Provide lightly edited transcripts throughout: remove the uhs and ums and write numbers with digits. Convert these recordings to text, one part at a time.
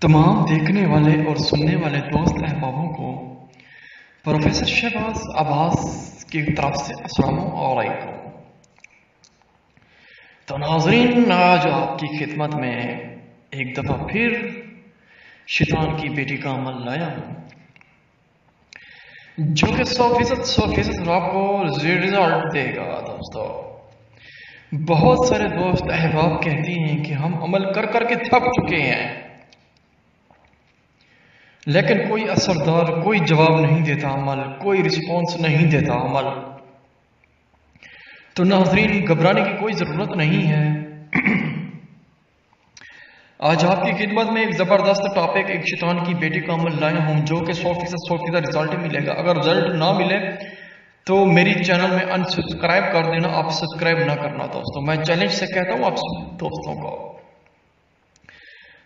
तमाम देखने वाले और सुनने वाले दोस्त अहबाबों को प्रोफेसर शहबाज अब्बास की तरफ से अस्सलाम वालेकुम। तो नाजरीन, आज आपकी खिदमत में एक दफ़ा फिर शैतान की बेटी का अमल लाया हूँ, जो कि 100% आपको रिजल्ट देगा। दोस्तों, बहुत सारे दोस्त अहबाब कहते हैं कि हम अमल कर कर के थक चुके हैं, लेकिन कोई असरदार, कोई जवाब नहीं देता अमल, कोई रिस्पॉन्स नहीं देता अमल। तो नाज़रीन, घबराने की कोई ज़रूरत नहीं है। आज आपकी खिदमत में एक ज़बरदस्त टॉपिक, एक शैतान की बेटी का अमल लाया हूँ, जो कि 100% रिजल्ट मिलेगा। अगर रिजल्ट ना मिले तो मेरी चैनल में अनसब्सक्राइब कर देना, आप सब्सक्राइब ना करना। दोस्तों, मैं चैलेंज से कहता हूँ आप दोस्तों को।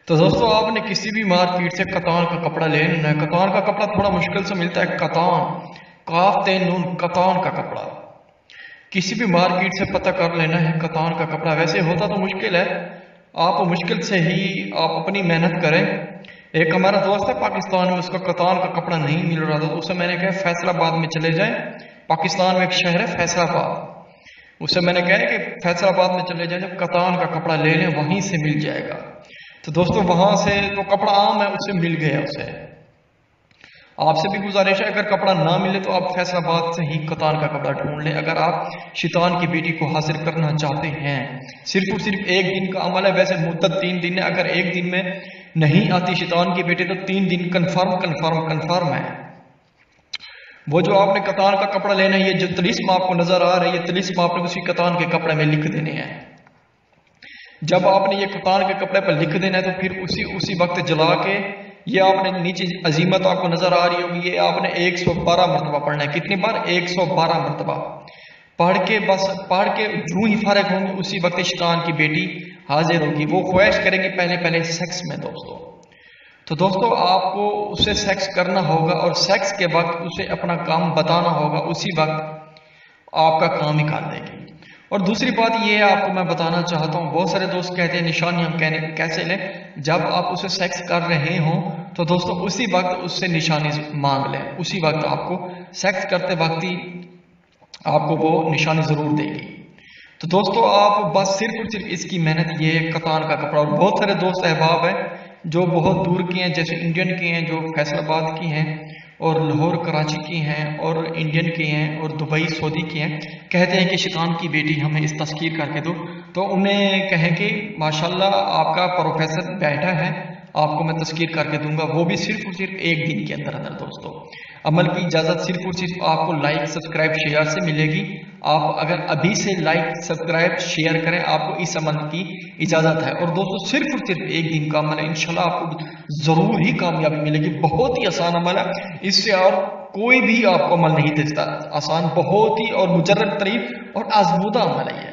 तो दोस्तों, आपने किसी भी मार्केट से कतान का कपड़ा ले लेना है। कतान का कपड़ा थोड़ा मुश्किल से मिलता है। कतान, काफ ते नून, कतान का कपड़ा किसी भी मार्केट से पता कर लेना है। कतान का कपड़ा वैसे होता तो मुश्किल है, आप मुश्किल से ही आप अपनी मेहनत करें। एक हमारा दोस्त है पाकिस्तान में, उसका कतान का कपड़ा नहीं मिल रहा था, तो उसे मैंने कहा फैसलाबाद में चले जाएं। पाकिस्तान में एक शहर है फैसलाबाद, उसे मैंने कहा कि फैसलाबाद में चले जाएं, जब कतान का कपड़ा ले लें वहीं से मिल जाएगा। तो दोस्तों, वहां से तो कपड़ा आम है, उससे मिल गया उसे। आपसे भी गुजारिश है, अगर कपड़ा ना मिले तो आप फैसलाबाद से ही कतान का कपड़ा ढूंढ लें। अगर आप शैतान की बेटी को हासिल करना चाहते हैं, सिर्फ और सिर्फ एक दिन का अमल है। वैसे मुद्दत 3 दिन है, अगर एक दिन में नहीं आती शैतान की बेटी तो 3 दिन कन्फर्म है। वो जो आपने कतान का कपड़ा लेना है, ये जो तिलिस्म आपको नजर आ रहा है, ये तिलिस्म आपने उसी कतान के कपड़े में लिख देने हैं। जब आपने ये कतान के कपड़े पर लिख देना है तो फिर उसी वक्त जला के, ये आपने नीचे अजीमत आपको नजर आ रही होगी, ये आपने 112 मरतबा पढ़ना है। कितनी बार? 112 मरतबा पढ़ के, बस पढ़ के जूं ही फारिग होंगे उसी वक्त शैतान की बेटी हाजिर होगी। वो ख्वाहिश करेंगे पहले सेक्स में। तो दोस्तों, आपको उससे सेक्स करना होगा और सेक्स के वक्त उसे अपना काम बताना होगा, उसी वक्त आपका काम निकाल देगी। और दूसरी बात यह आपको मैं बताना चाहता हूँ, बहुत सारे दोस्त कहते हैं निशानी हम कैसे लें। जब आप उसे सेक्स कर रहे हो तो दोस्तों उसी वक्त उससे निशानी मांग लें, उसी वक्त आपको सेक्स करते वक्त ही आपको वो निशानी जरूर देगी। तो दोस्तों, आप बस सिर्फ और सिर्फ इसकी मेहनत, ये कतान का कपड़ा। और बहुत सारे दोस्त अहबाब हैं जो बहुत दूर की हैं, जैसे इंडियन की हैं, जो फैसलाबाद की हैं और लाहौर कराची की हैं और इंडियन की हैं और दुबई सऊदी की हैं, कहते हैं कि शैतान की बेटी हमें इस तस्कीर करके दो। तो उन्हें कहें कि माशाल्लाह आपका प्रोफेसर बैठा है, आपको मैं तस्कीर करके दूंगा, वो भी सिर्फ और सिर्फ एक दिन के अंदर अंदर। दोस्तों, अमल की इजाज़त सिर्फ और सिर्फ आपको लाइक सब्सक्राइब शेयर से मिलेगी। आप अगर अभी से लाइक सब्सक्राइब शेयर करें, आपको इस अमल की इजाज़त है। और दोस्तों, सिर्फ और सिर्फ एक दिन का अमल है, इंशाल्लाह आपको ज़रूर ही कामयाबी मिलेगी। बहुत ही आसान अमल है, इससे और कोई भी आपको अमल नहीं देता। आसान, बहुत ही और मुजर्रब तरीन और आजमूदा अमल है।